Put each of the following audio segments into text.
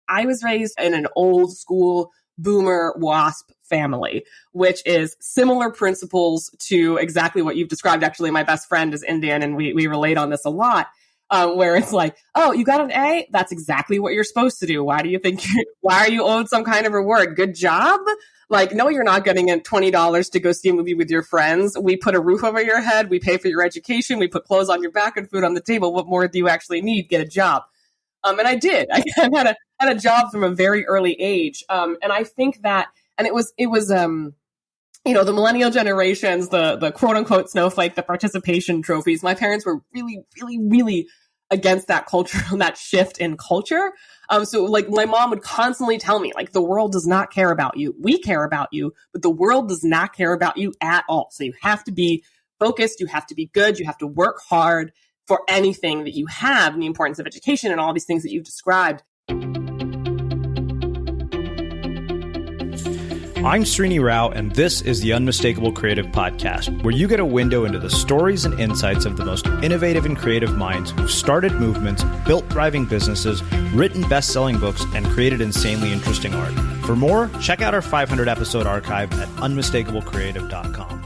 I was raised in an old school boomer WASP family, which is similar principles to exactly what you've described. Actually, my best friend is Indian, and we relate on this a lot. Where it's like, oh, you got an A? That's exactly what you're supposed to do. Why do you think, why are you owed some kind of reward? Good job? Like, no, you're not getting $20 to go see a movie with your friends. We put a roof over your head. We pay for your education. We put clothes on your back and food on the table. What more do you actually need? Get a job. And I did. I had a job from a very early age. And I think that, and it was, the millennial generations, the quote unquote snowflake, the participation trophies. My parents were really, really, really against that culture, that shift in culture. So like my mom would constantly tell me, like, the world does not care about you. We care about you, but the world does not care about you at all. So you have to be focused. You have to be good. You have to work hard for anything that you have, and the importance of education and all these things that you've described. I'm Srini Rao, and this is the Unmistakable Creative Podcast, where you get a window into the stories and insights of the most innovative and creative minds who've started movements, built thriving businesses, written best-selling books, and created insanely interesting art. For more, check out our 500-episode archive at unmistakablecreative.com.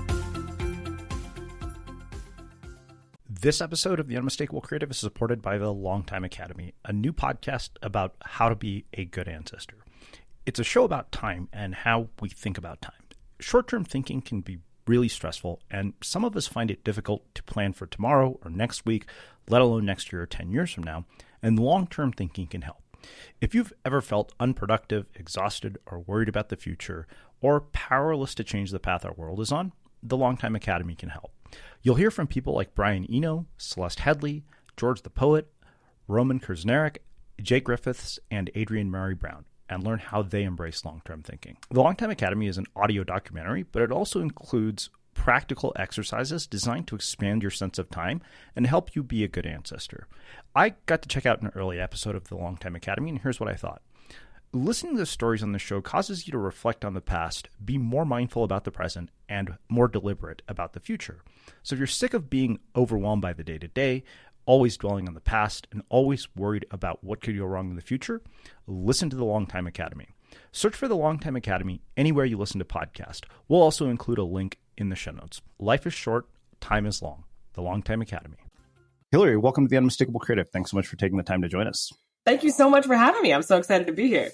This episode of The Unmistakable Creative is supported by the Longtime Academy, a new podcast about how to be a good ancestor. It's a show about time and how we think about time. Short-term thinking can be really stressful, and some of us find it difficult to plan for tomorrow or next week, let alone next year or 10 years from now, and long-term thinking can help. If you've ever felt unproductive, exhausted, or worried about the future, or powerless to change the path our world is on, the Longtime Academy can help. You'll hear from people like Brian Eno, Celeste Headley, George the Poet, Roman Kurznerek, Jake Griffiths, and Adrienne Murray Brown, and learn how they embrace long-term thinking. The Longtime Academy is an audio documentary, but it also includes practical exercises designed to expand your sense of time and help you be a good ancestor. I got to check out an early episode of the Longtime Academy, and here's what I thought. Listening to the stories on the show causes you to reflect on the past, be more mindful about the present, and more deliberate about the future. So if you're sick of being overwhelmed by the day-to-day, always dwelling on the past, and always worried about what could go wrong in the future, listen to the Longtime Academy. Search for the Longtime Academy anywhere you listen to podcasts. We'll also include a link in the show notes. Life is short, time is long. The Longtime Academy. Hillary, welcome to the Unmistakable Creative. Thanks so much for taking the time to join us. Thank you so much for having me. I'm so excited to be here.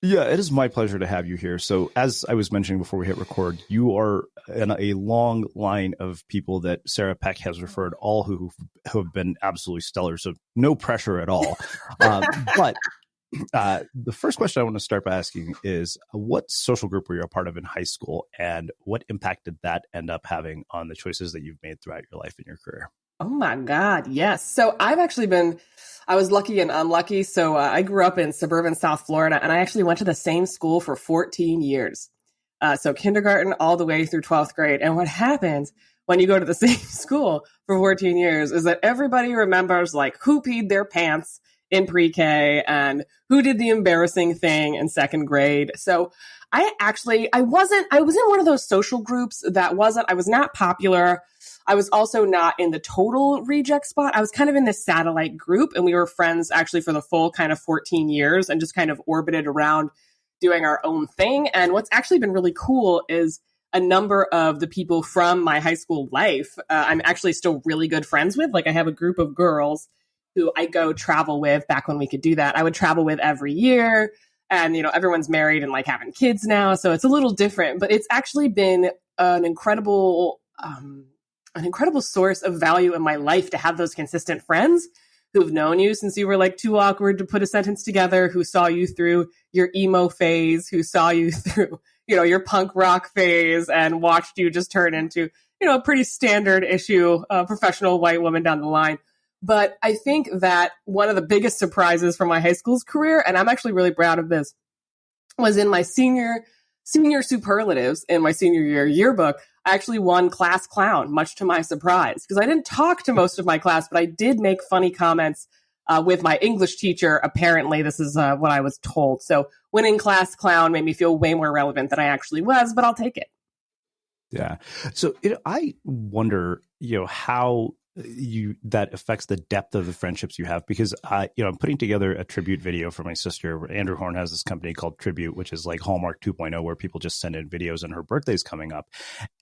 Yeah, it is my pleasure to have you here. So as I was mentioning before we hit record, you are in a long line of people that Sarah Peck has referred, all who have been absolutely stellar. So no pressure at all. But the first question I want to start by asking is, what social group were you a part of in high school, and what impact did that end up having on the choices that you've made throughout your life and your career? Oh my God, yes. So I was lucky and unlucky. So I grew up in suburban South Florida, and I actually went to the same school for 14 years. So kindergarten all the way through 12th grade. And what happens when you go to the same school for 14 years is that everybody remembers like who peed their pants in pre-K and who did the embarrassing thing in second grade. So I was in one of those social groups I was not popular. I was also not in the total reject spot. I was kind of in this satellite group, and we were friends actually for the full kind of 14 years and just kind of orbited around doing our own thing. And what's actually been really cool is a number of the people from my high school life, I'm actually still really good friends with. Like I have a group of girls who I go travel with back when we could do that. I would travel with every year, and, everyone's married and like having kids now. So it's a little different, but it's actually been an incredible source of value in my life to have those consistent friends who've known you since you were like too awkward to put a sentence together, who saw you through your emo phase, who saw you through, your punk rock phase and watched you just turn into, a pretty standard issue, professional white woman down the line. But I think that one of the biggest surprises from my high school's career, and I'm actually really proud of this, was in my senior superlatives in my senior year yearbook. I actually won class clown, much to my surprise, because I didn't talk to most of my class, but I did make funny comments with my English teacher. Apparently, this is what I was told. So winning class clown made me feel way more relevant than I actually was, but I'll take it. Yeah. So I wonder, how that affects the depth of the friendships you have. Because I'm putting together a tribute video for my sister. Andrew Horn has this company called Tribute, which is like Hallmark 2.0, where people just send in videos, and her birthday's coming up.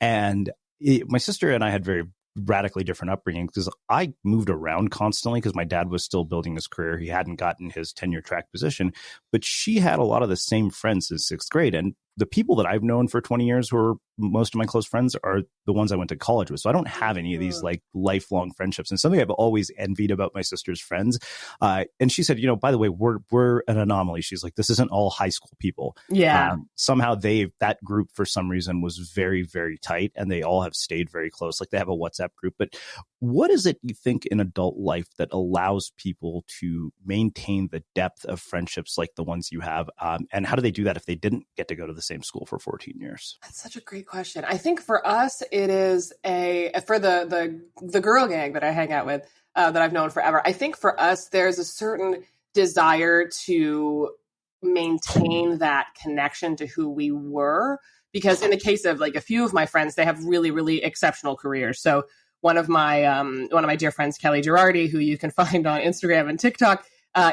And my sister and I had very radically different upbringing, because I moved around constantly because my dad was still building his career. He hadn't gotten his tenure track position, but she had a lot of the same friends since sixth grade. And the people that I've known for 20 years who are most of my close friends are the ones I went to college with. So I don't have any of these like lifelong friendships, and something I've always envied about my sister's friends. And she said, by the way, we're an anomaly. She's like, this isn't all high school people. Yeah. Somehow that group for some reason was very, very tight, and they all have stayed very close. Like they have a WhatsApp group. But what is it you think in adult life that allows people to maintain the depth of friendships like the ones you have? And how do they do that if they didn't get to go to the same school for 14 years? That's such a great question. I think for us, it is for the girl gang that I hang out with, that I've known forever. I think for us, there's a certain desire to maintain that connection to who we were, because in the case of like a few of my friends, they have really, really exceptional careers. So one of my dear friends, Kelly Girardi, who you can find on Instagram and TikTok,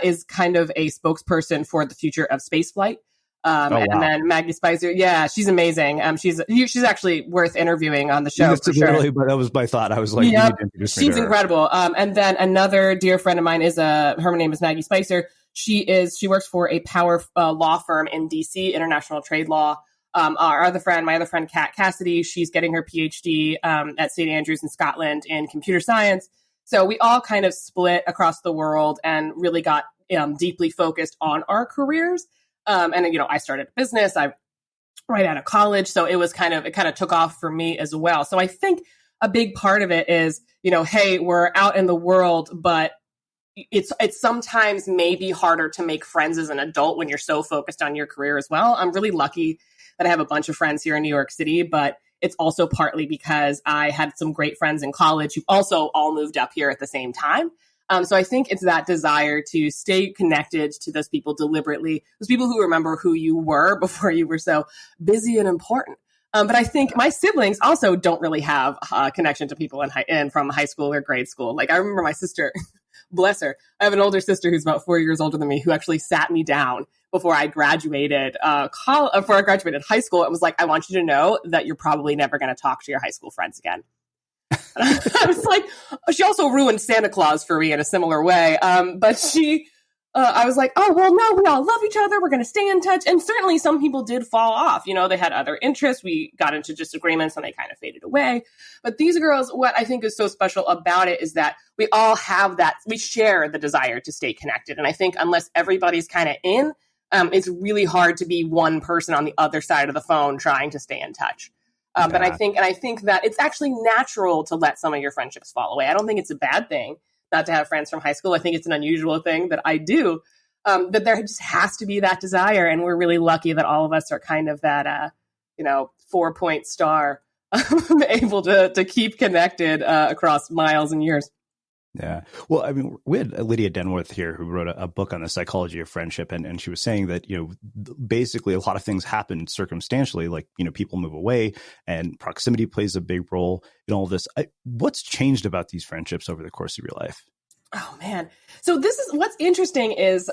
is kind of a spokesperson for the future of spaceflight. Wow. And then Maggie Spicer, yeah, she's amazing. She's actually worth interviewing on the show. For sure. But that was my thought. I was like, yep, you need to introduce me she's to her. incredible. And then another dear friend of mine is her name is Maggie Spicer. She works for a power law firm in DC, international trade law. My other friend, Kat Cassidy, she's getting her PhD at St. Andrews in Scotland in computer science. So we all kind of split across the world and really got deeply focused on our careers. And I started a business. I right out of college, so it kind of took off for me as well. So I think a big part of it is, hey, we're out in the world, but it's sometimes maybe harder to make friends as an adult when you're so focused on your career as well. I'm really lucky that I have a bunch of friends here in New York City, but it's also partly because I had some great friends in college who also all moved up here at the same time. So I think it's that desire to stay connected to those people deliberately, those people who remember who you were before you were so busy and important. But I think my siblings also don't really have a connection to people from high school or grade school. Like I remember my sister, bless her. I have an older sister who's about 4 years older than me, who actually sat me down before I graduated high school. It was like, I want you to know that you're probably never going to talk to your high school friends again. I was like, she also ruined Santa Claus for me in a similar way. But I was like, oh, well, no, we all love each other. We're going to stay in touch. And certainly some people did fall off. They had other interests. We got into disagreements and they kind of faded away. But these girls, what I think is so special about it is that we all have that. We share the desire to stay connected. And I think unless everybody's kind of in, it's really hard to be one person on the other side of the phone trying to stay in touch. But I think that it's actually natural to let some of your friendships fall away. I don't think it's a bad thing not to have friends from high school. I think it's an unusual thing that I do. But there just has to be that desire. And we're really lucky that all of us are kind of that, 4-point star able to keep connected across miles and years. Yeah. Well, I mean, we had Lydia Denworth here who wrote a book on the psychology of friendship. And she was saying that, basically a lot of things happen circumstantially, like, people move away and proximity plays a big role in all of this. What's changed about these friendships over the course of your life? Oh, man. So what's interesting is,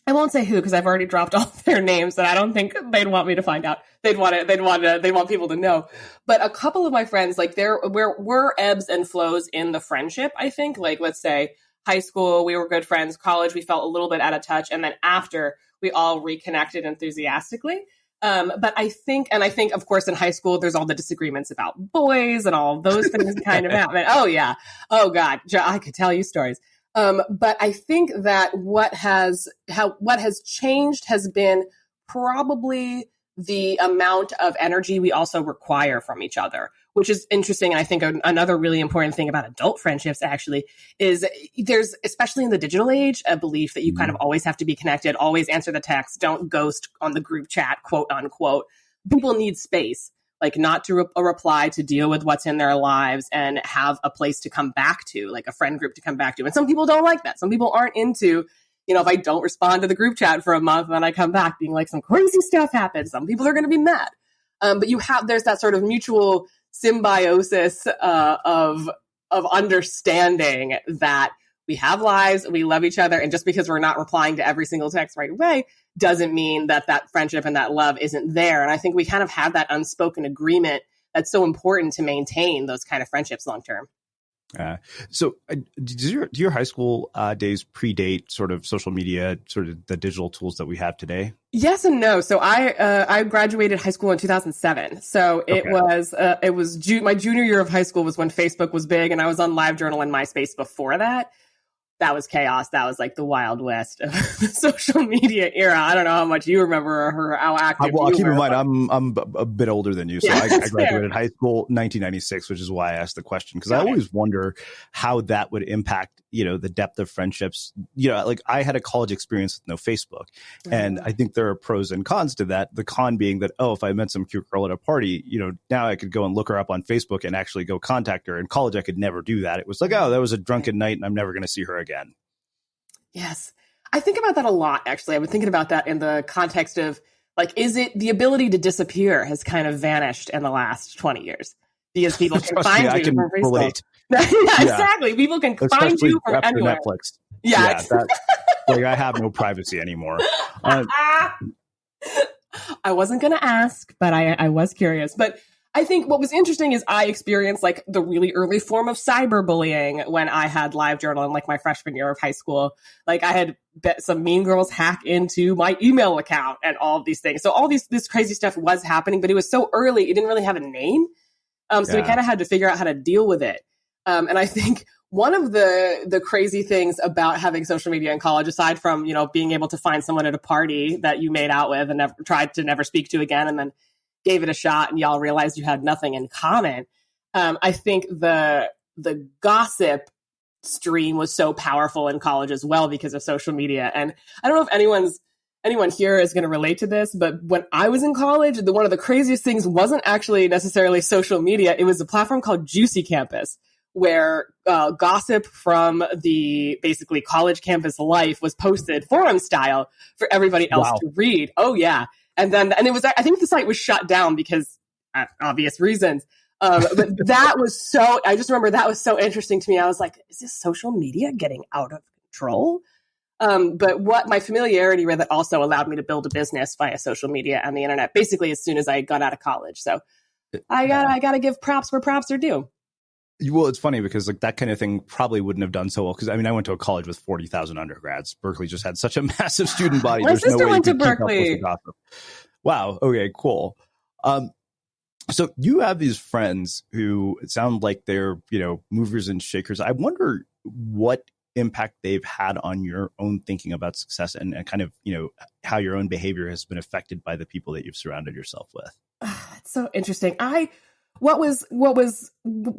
I won't say who, because I've already dropped all their names and I don't think they'd want me to find out. They want people to know. But a couple of my friends, like there were ebbs and flows in the friendship, I think. Like, let's say high school, we were good friends. College, we felt a little bit out of touch. And then after, we all reconnected enthusiastically. But I think, of course, in high school, there's all the disagreements about boys and all those things kind of happen. Oh, yeah. Oh, God. I could tell you stories. But I think that what has changed has been probably the amount of energy we also require from each other, which is interesting. And I think another really important thing about adult friendships actually is there's, especially in the digital age, a belief that you kind of always have to be connected, always answer the text, don't ghost on the group chat, quote unquote. People need space. Like not to a reply, to deal with what's in their lives and have a place to come back to, like a friend group to come back to. And some people don't like that. Some people aren't into, if I don't respond to the group chat for a month and then I come back being like some crazy stuff happened. Some people are going to be mad. But there's that sort of mutual symbiosis of of understanding that we have lives, we love each other, and just because we're not replying to every single text right away doesn't mean that that friendship and that love isn't there. And I think we kind of have that unspoken agreement that's so important to maintain those kind of friendships long term. So do your high school days predate sort of social media, sort of the digital tools that we have today? Yes and no. So I graduated high school in 2007. So it was my junior year of high school was when Facebook was big, and I was on LiveJournal and MySpace before that. That was chaos. That was like the Wild West of the social media era. I don't know how much you remember or how active well, you keep were. in mind, I'm a bit older than you. So I graduated high school 1996, which is why I asked the question. Because I always wonder how that would impact, the depth of friendships. Like I had a college experience with no Facebook. And I think there are pros and cons to that. The con being that, if I met some cute girl at a party, now I could go and look her up on Facebook and actually go contact her. In college, I could never do that. It was like, that was a drunken night and I'm never going to see her again. Yes. I think about that a lot, actually. I've been thinking about that in the context of, like, is it the ability to disappear has kind of vanished in the last 20 years? Because people can find you from Facebook. Exactly. People can find you from anywhere. Netflix. Yeah. I have no privacy anymore. I wasn't going to ask, but I was curious. But I think what was interesting is I experienced like the really early form of cyberbullying when I had LiveJournal in like my freshman year of high school. Like I had some mean girls hack into my email account and all of these things. So all this crazy stuff was happening, but it was so early, it didn't really have a name. So we kind of had to figure out how to deal with it. And I think one of the crazy things about having social media in college, aside from, being able to find someone at a party that you made out with and tried to never speak to again, and then gave it a shot and y'all realized you had nothing in common. I think the gossip stream was so powerful in college as well because of social media. And I don't know if anyone here is going to relate to this, but when I was in college, one of the craziest things wasn't actually necessarily social media. It was a platform called Juicy Campus, where gossip from the basically college campus life was posted forum style for everybody else to read. Oh yeah. And it was, I think the site was shut down because obvious reasons. But that was I just remember that was so interesting to me. I was like, is this social media getting out of control? But what my familiarity with it also allowed me to build a business via social media and the internet, basically as soon as I got out of college. So I gotta give props where props are due. Well, it's funny because like that kind of thing probably wouldn't have done so well. Because I went to a college with 40,000 undergrads. Berkeley just had such a massive student body. My sister went to Berkeley. Wow. Okay. Cool. So you have these friends who sound like they're movers and shakers. I wonder what impact they've had on your own thinking about success and kind of how your own behavior has been affected by the people that you've surrounded yourself with. It's so interesting. What was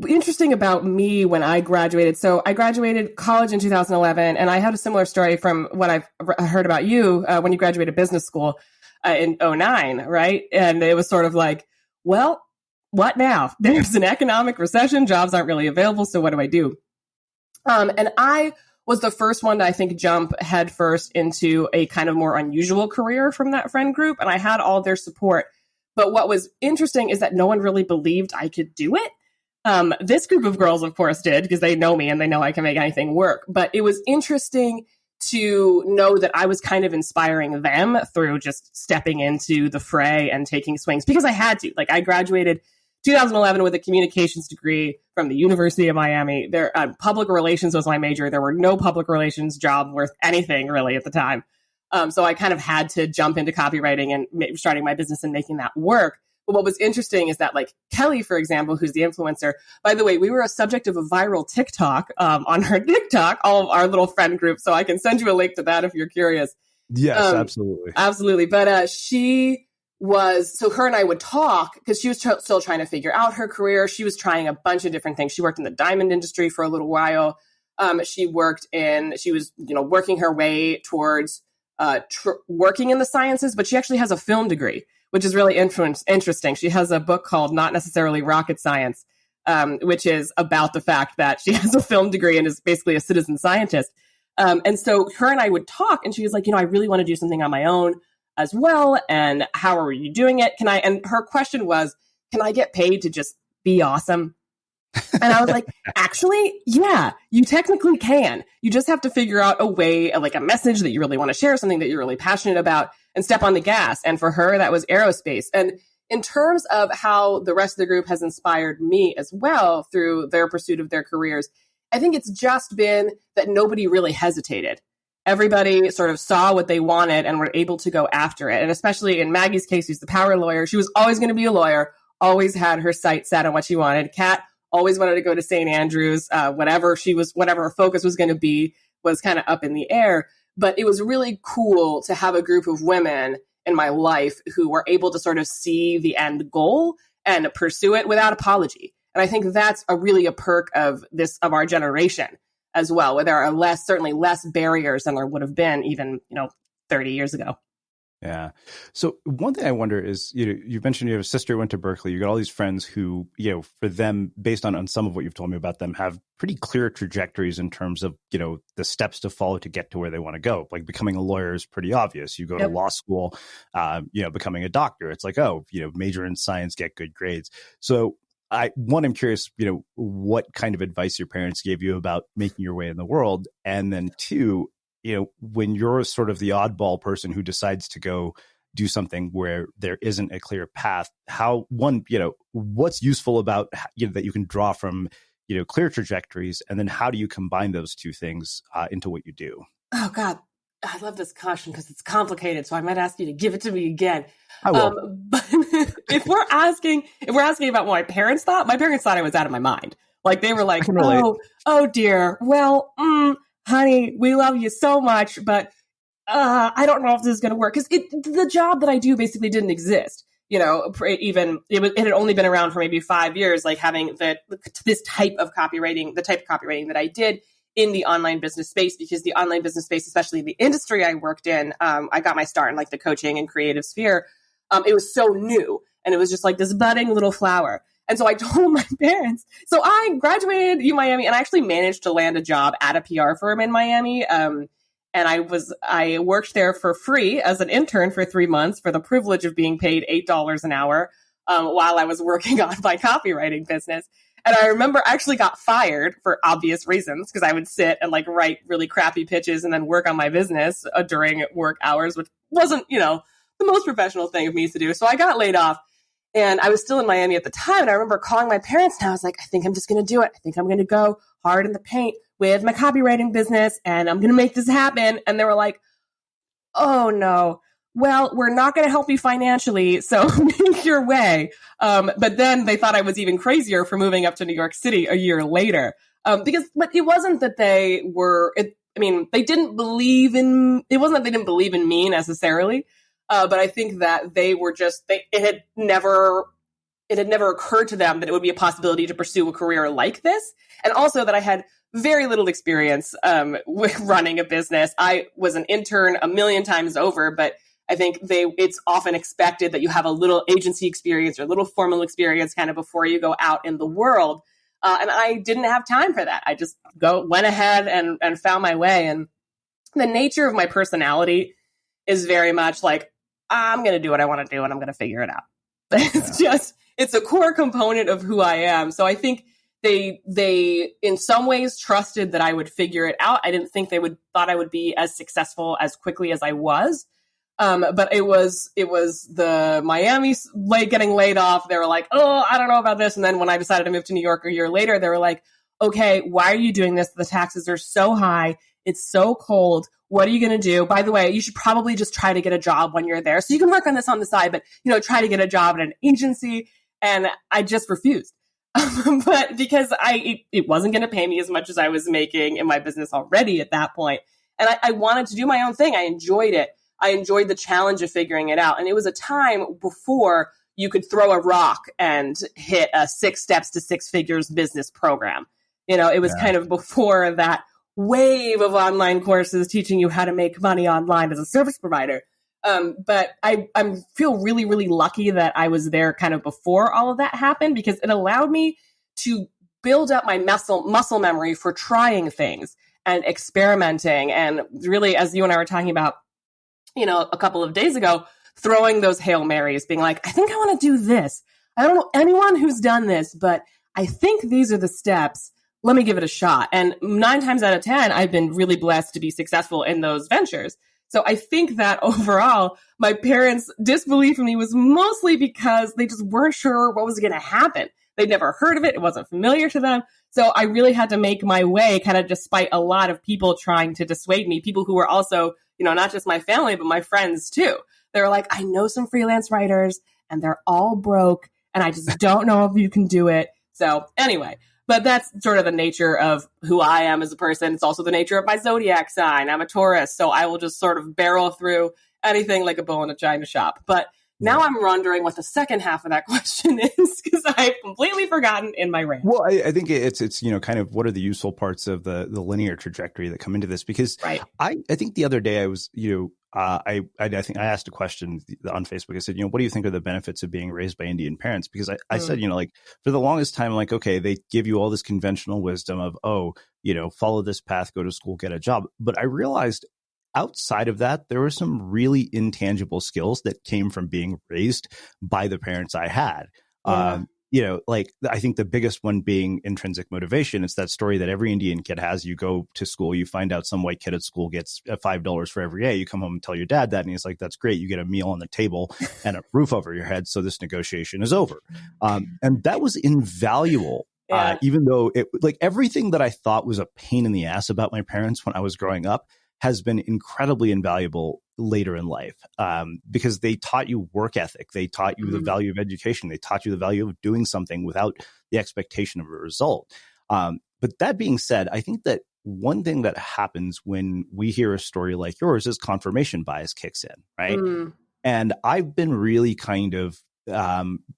interesting about me when I graduated? So I graduated college in 2011, and I had a similar story from what I've heard about you when you graduated business school in 2009, right? And it was sort of like, well, what now? There's an economic recession. Jobs aren't really available. So what do I do? And I was the first one to, I think, jump headfirst into a kind of more unusual career from that friend group. And I had all their support. But what was interesting is that no one really believed I could do it. This group of girls, of course, did because they know me and they know I can make anything work. But it was interesting to know that I was kind of inspiring them through just stepping into the fray and taking swings because I had to. Like I graduated 2011 with a communications degree from the University of Miami. Public relations was my major. There were no public relations jobs worth anything really at the time. So I kind of had to jump into copywriting and starting my business and making that work. But what was interesting is that like Kelly, for example, who's the influencer, by the way, we were a subject of a viral TikTok on her TikTok, all of our little friend group. So I can send you a link to that if you're curious. Yes, absolutely. Absolutely. But her and I would talk because she was still trying to figure out her career. She was trying a bunch of different things. She worked in the diamond industry for a little while. She was working her way towards working in the sciences, but she actually has a film degree, which is really interesting. She has a book called Not Necessarily Rocket Science, which is about the fact that she has a film degree and is basically a citizen scientist. And so her and I would talk and she was like, I really want to do something on my own as well. And how are you doing it? And her question was, can I get paid to just be awesome? And I was like, actually, yeah, you technically can. You just have to figure out a way, like a message that you really want to share, something that you're really passionate about, and step on the gas. And for her, that was aerospace. And in terms of how the rest of the group has inspired me as well through their pursuit of their careers, I think it's just been that nobody really hesitated. Everybody sort of saw what they wanted and were able to go after it. And especially in Maggie's case, who's the power lawyer, she was always going to be a lawyer, always had her sights set on what she wanted. Kat always wanted to go to St. Andrews. Whatever her focus was going to be was kind of up in the air. But it was really cool to have a group of women in my life who were able to sort of see the end goal and pursue it without apology. And I think that's really a perk of our generation as well, where there are certainly less barriers than there would have been even, 30 years ago. Yeah. So one thing I wonder is, you mentioned you have a sister who went to Berkeley. You got all these friends who, for them, based on some of what you've told me about them, have pretty clear trajectories in terms of, the steps to follow to get to where they want to go. Like becoming a lawyer is pretty obvious. You go to law school, becoming a doctor. It's like, major in science, get good grades. So I'm curious, what kind of advice your parents gave you about making your way in the world. And then two, when you're sort of the oddball person who decides to go do something where there isn't a clear path, what's useful about, that you can draw from, clear trajectories, and then how do you combine those two things into what you do? Oh, God. I love this question because it's complicated. So I might ask you to give it to me again. I will. But if we're asking about what my parents thought I was out of my mind. Like they were like, oh dear. Well, honey, we love you so much, but I don't know if this is going to work because the job that I do basically didn't exist. It had only been around for maybe 5 years, like having this type of copywriting, the type of copywriting that I did in the online business space, because the online business space, especially the industry I worked in, I got my start in like the coaching and creative sphere. It was so new and it was just like this budding little flower. And so I told my parents, so I graduated UMiami and I actually managed to land a job at a PR firm in Miami. And I worked there for free as an intern for 3 months for the privilege of being paid $8 an hour while I was working on my copywriting business. And I remember I actually got fired for obvious reasons because I would sit and like write really crappy pitches and then work on my business during work hours, which wasn't, the most professional thing of me to do. So I got laid off. And I was still in Miami at the time. And I remember calling my parents and I was like, I think I'm just going to do it. I think I'm going to go hard in the paint with my copywriting business and I'm going to make this happen. And they were like, oh no, well, we're not going to help you financially. So make your way. But then they thought I was even crazier for moving up to New York City a year later. But it wasn't that they didn't believe in me necessarily. But I think that they were it had never occurred to them that it would be a possibility to pursue a career like this. And also that I had very little experience with running a business. I was an intern a million times over, but I think it's often expected that you have a little agency experience or a little formal experience kind of before you go out in the world. And I didn't have time for that. I just went ahead and found my way. And the nature of my personality is very much like, I'm going to do what I want to do and I'm going to figure it out. It's a core component of who I am. So I think they in some ways trusted that I would figure it out. I didn't think they thought I would be as successful as quickly as I was. But it was the Miami getting laid off. They were like, oh, I don't know about this. And then when I decided to move to New York a year later, they were like, okay, why are you doing this? The taxes are so high. It's so cold. What are you going to do? By the way, you should probably just try to get a job when you're there. So you can work on this on the side, but, try to get a job at an agency. And I just refused. But because it wasn't going to pay me as much as I was making in my business already at that point. And I wanted to do my own thing. I enjoyed it. I enjoyed the challenge of figuring it out. And it was a time before you could throw a rock and hit a 6 steps to 6 figures business program. It was kind of before that wave of online courses teaching you how to make money online as a service provider. But I feel really, really lucky that I was there kind of before all of that happened, because it allowed me to build up my muscle memory for trying things and experimenting. And really, as you and I were talking about, a couple of days ago, throwing those Hail Marys, being like, I think I want to do this. I don't know anyone who's done this, but I think these are the steps. Let me give it a shot. And 9 times out of 10, I've been really blessed to be successful in those ventures. So I think that overall, my parents' disbelief in me was mostly because they just weren't sure what was going to happen. They'd never heard of it. It wasn't familiar to them. So I really had to make my way, kind of despite a lot of people trying to dissuade me, people who were also, not just my family, but my friends too. They were like, I know some freelance writers and they're all broke and I just don't know if you can do it. So anyway, but that's sort of the nature of who I am as a person. It's also the nature of my zodiac sign. I'm a Taurus, so I will just sort of barrel through anything like a bull in a china shop. But now I'm wondering what the second half of that question is, because I've completely forgotten in my rant. Well, I think it's kind of what are the useful parts of the linear trajectory that come into this? Because I think the other day I was, I think I asked a question on Facebook. I said, what do you think are the benefits of being raised by Indian parents? Because I said, like for the longest time, like, okay, they give you all this conventional wisdom of, follow this path, go to school, get a job. But I realized outside of that, there were some really intangible skills that came from being raised by the parents I had. Like I think the biggest one being intrinsic motivation. It's that story that every Indian kid has. You go to school, you find out some white kid at school gets $5 for every A. You come home and tell your dad that, and he's like, that's great. You get a meal on the table and a roof over your head. So this negotiation is over. And that was invaluable. Even though it, like everything that I thought was a pain in the ass about my parents when I was growing up has been incredibly invaluable later in life, because they taught you work ethic. They taught you the value of education. They taught you the value of doing something without the expectation of a result. But that being said, I think that one thing that happens when we hear a story like yours is confirmation bias kicks in, right? And I've been really kind of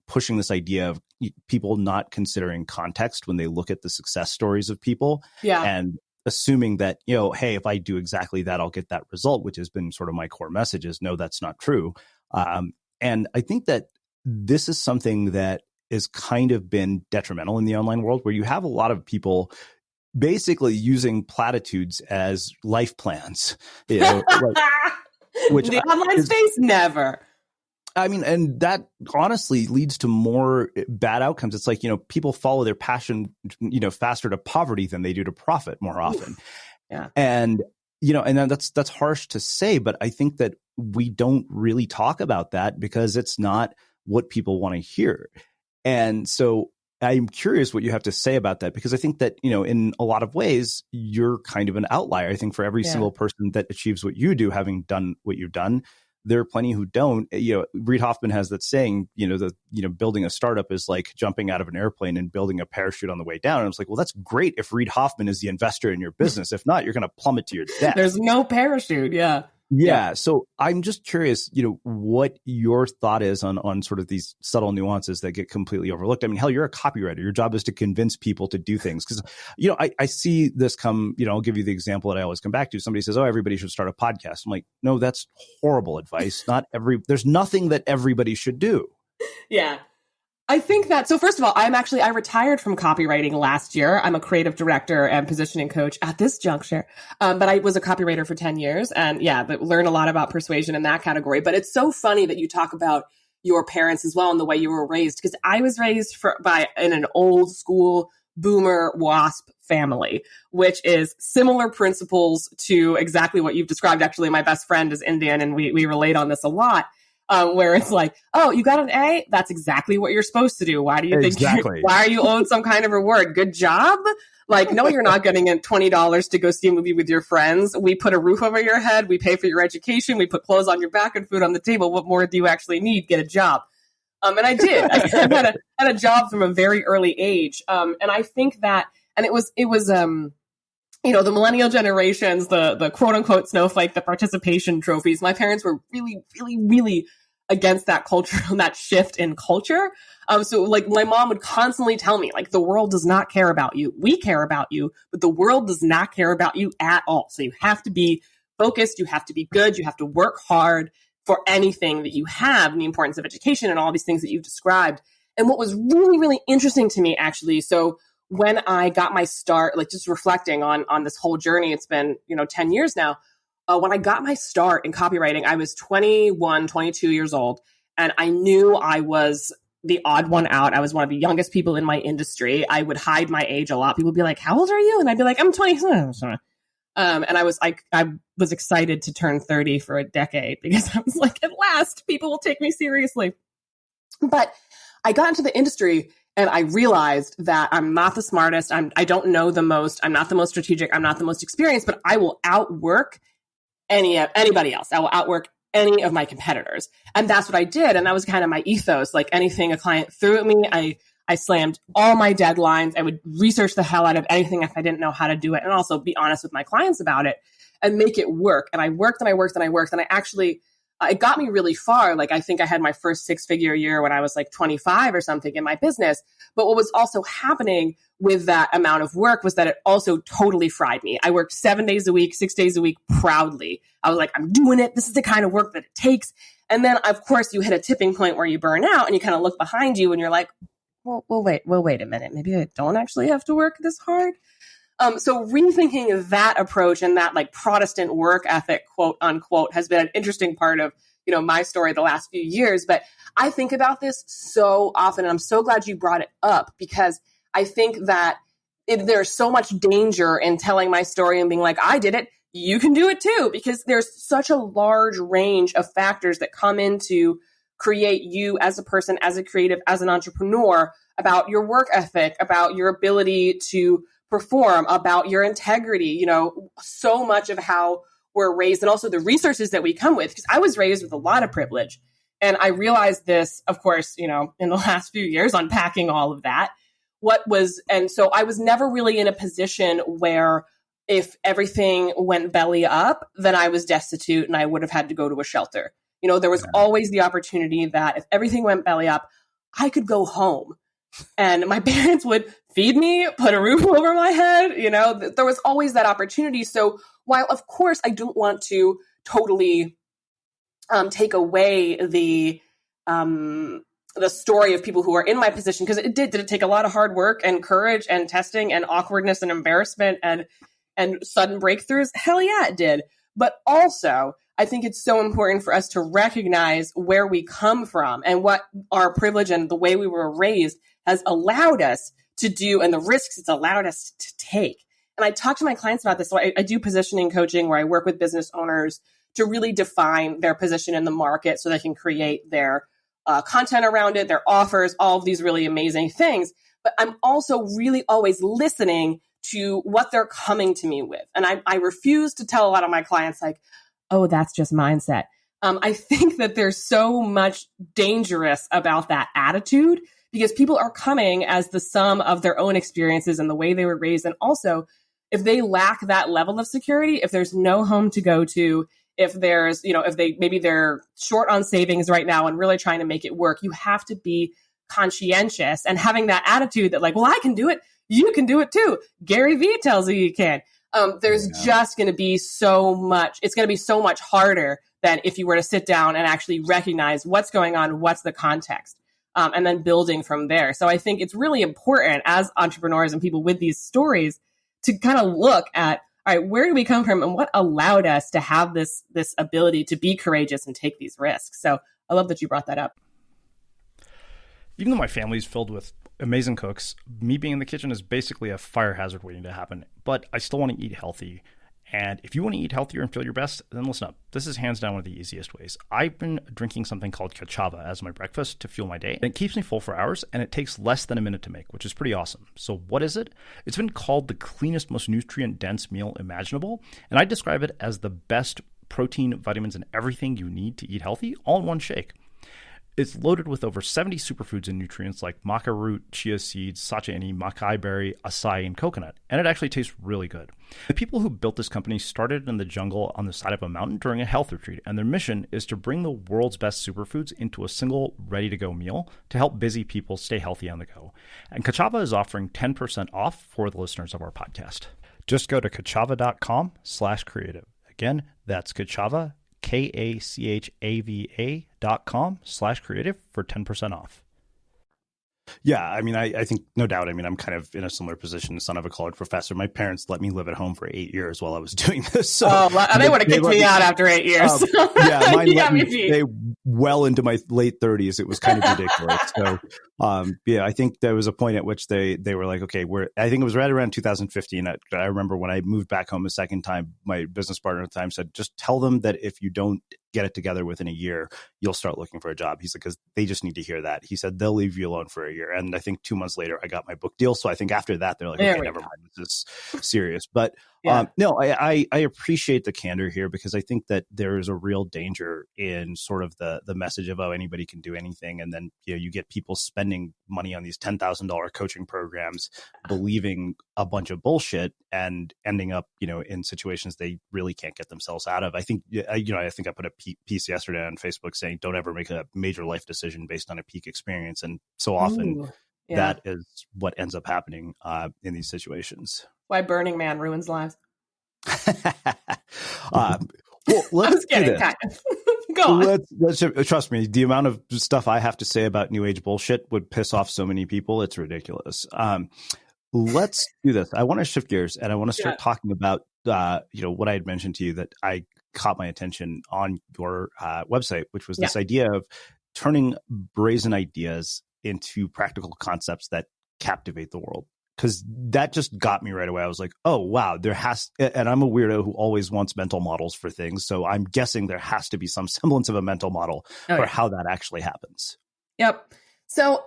pushing this idea of people not considering context when they look at the success stories of people. And assuming that, hey, if I do exactly that, I'll get that result, which has been sort of my core message is, no, that's not true. And I think that this is something that has kind of been detrimental in the online world, where you have a lot of people basically using platitudes as life plans. Which the online space, never. I mean, and that honestly leads to more bad outcomes. It's like, people follow their passion, faster to poverty than they do to profit more often. And, and then that's harsh to say, but I think that we don't really talk about that because it's not what people want to hear. And so I'm curious what you have to say about that, because I think that, in a lot of ways, you're kind of an outlier. I think for every single person that achieves what you do, having done what you've done, there are plenty who don't. Reid Hoffman has that saying, building a startup is like jumping out of an airplane and building a parachute on the way down. And I was like, well, that's great if Reid Hoffman is the investor in your business. If not, you're going to plummet to your death. There's no parachute. Yeah. So I'm just curious, what your thought is on sort of these subtle nuances that get completely overlooked. I mean, hell, you're a copywriter. Your job is to convince people to do things. Because, I see this come, I'll give you the example that I always come back to. Somebody says, oh, everybody should start a podcast. I'm like, no, that's horrible advice. There's nothing that everybody should do. Yeah. I think that, so first of all, I retired from copywriting last year. I'm a creative director and positioning coach at this juncture. But I was a copywriter for 10 years and learned a lot about persuasion in that category. But it's so funny that you talk about your parents as well and the way you were raised, because I was raised in an old school boomer WASP family, which is similar principles to exactly what you've described. Actually, my best friend is Indian and we relate on this a lot. Where it's like, oh, you got an A? That's exactly what you're supposed to do. Why do you think, why are you owed some kind of reward? Good job? Like, no, you're not getting $20 to go see a movie with your friends. We put a roof over your head. We pay for your education. We put clothes on your back and food on the table. What more do you actually need? Get a job. And I did. I had a job from a very early age. And I think that, and it was the millennial generations, the quote unquote snowflake, the participation trophies. My parents were really, really, really against that culture, that shift in culture. So like my mom would constantly tell me, like, the world does not care about you. We care about you, but the world does not care about you at all. So you have to be focused. You have to be good. You have to work hard for anything that you have, and the importance of education and all these things that you've described. And what was really, really interesting to me, actually, so when I got my start, like just reflecting on this whole journey, it's been, 10 years now. When I got my start in copywriting, I was 21, 22 years old. And I knew I was the odd one out. I was one of the youngest people in my industry. I would hide my age a lot. People would be like, how old are you? And I'd be like, I'm 20. And I was excited to turn 30 for a decade because I was like, at last, people will take me seriously. But I got into the industry and I realized that I'm not the smartest. I don't know the most. I'm not the most strategic. I'm not the most experienced, but I will outwork anybody else. I will outwork any of my competitors. And that's what I did. And that was kind of my ethos. Like anything a client threw at me, I slammed all my deadlines. I would research the hell out of anything if I didn't know how to do it, and also be honest with my clients about it and make it work. And I worked and I worked and I worked. And I actually, it got me really far. Like I think I had my first 6-figure year when I was like 25 or something in my business. But what was also happening with that amount of work was that it also totally fried me. I worked 7 days a week, 6 days a week proudly. I was like, I'm doing it. This is the kind of work that it takes. And then of course you hit a tipping point where you burn out and you kind of look behind you and you're like, well, wait a minute. Maybe I don't actually have to work this hard. So rethinking that approach and that like Protestant work ethic, quote unquote, has been an interesting part of, my story the last few years. But I think about this so often, and I'm so glad you brought it up because I think that there's so much danger in telling my story and being like, I did it, you can do it too, because there's such a large range of factors that come into create you as a person, as a creative, as an entrepreneur, about your work ethic, about your ability to perform, about your integrity, so much of how we're raised and also the resources that we come with. Because I was raised with a lot of privilege. And I realized this, of course, in the last few years, unpacking all of that. And so I was never really in a position where if everything went belly up, then I was destitute and I would have had to go to a shelter. There was always the opportunity that if everything went belly up, I could go home and my parents would feed me, put a roof over my head. There was always that opportunity. So while, of course, I don't want to totally take away the story of people who are in my position, because did it take a lot of hard work and courage and testing and awkwardness and embarrassment and sudden breakthroughs? Hell yeah, it did. But also, I think it's so important for us to recognize where we come from and what our privilege and the way we were raised has allowed us to do and the risks it's allowed us to take. And I talk to my clients about this. So I do positioning coaching where I work with business owners to really define their position in the market so they can create their content around it, their offers, all of these really amazing things. But I'm also really always listening to what they're coming to me with. And I refuse to tell a lot of my clients like, oh, that's just mindset. I think that there's so much dangerous about that attitude because people are coming as the sum of their own experiences and the way they were raised. And also, if they lack that level of security, if there's no home to go to, if there's, maybe they're short on savings right now and really trying to make it work, you have to be conscientious and having that attitude that like, well, I can do it. You can do it too. Gary Vee tells you can. There's just going to be so much. It's going to be so much harder than if you were to sit down and actually recognize what's going on, what's the context, and then building from there. So I think it's really important as entrepreneurs and people with these stories to kind of look at, all right, where do we come from and what allowed us to have this ability to be courageous and take these risks? So I love that you brought that up. Even though my family's filled with amazing cooks, me being in the kitchen is basically a fire hazard waiting to happen, but I still want to eat healthy. And if you want to eat healthier and feel your best, then listen up. This is hands down one of the easiest ways. I've been drinking something called Cachava as my breakfast to fuel my day. And it keeps me full for hours, and it takes less than a minute to make, which is pretty awesome. So what is it? It's been called the cleanest, most nutrient-dense meal imaginable, and I describe it as the best protein, vitamins, and everything you need to eat healthy all in one shake. It's loaded with over 70 superfoods and nutrients like maca root, chia seeds, sachaini, makai berry, acai, and coconut, and it actually tastes really good. The people who built this company started in the jungle on the side of a mountain during a health retreat, and their mission is to bring the world's best superfoods into a single ready-to-go meal to help busy people stay healthy on the go. And Cachava is offering 10% off for the listeners of our podcast. Just go to kachava.com/creative. Again, that's Cachava, KACHAVA.com/creative for 10% off. Yeah, I mean, I think no doubt. I mean, I'm kind of in a similar position, the son of a college professor. My parents let me live at home for 8 years while I was doing this. So they would have kicked me out after 8 years. Yeah, mine let me be. stay well into my late 30s. It was kind of ridiculous. So, yeah, I think there was a point at which they were like, okay, I think it was right around 2015. I remember when I moved back home a second time, my business partner at the time said, just tell them that if you don't get it together within a year, you'll start looking for a job. He's like, because they just need to hear that. He said, they'll leave you alone for a year. And I think 2 months later, I got my book deal. So I think after that, they're like, okay, never mind. This is serious. But no, I appreciate the candor here, because I think that there is a real danger in sort of the message of, oh, anybody can do anything. And then, you get people spending money on these $10,000 coaching programs, believing a bunch of bullshit and ending up, in situations they really can't get themselves out of. I think, I think I put a piece yesterday on Facebook saying, don't ever make a major life decision based on a peak experience. And so often that is what ends up happening in these situations. Why Burning Man ruins lives. Well, let's do this. Kind of. Go on. Let's trust me. The amount of stuff I have to say about new age bullshit would piss off so many people. It's ridiculous. Let's do this. I want to shift gears, and I want to start talking about what I had mentioned to you that I caught my attention on your website, which was this idea of turning brazen ideas into practical concepts that captivate the world. Because that just got me right away. I was like, oh, wow, and I'm a weirdo who always wants mental models for things. So I'm guessing there has to be some semblance of a mental model for how that actually happens. Yep. So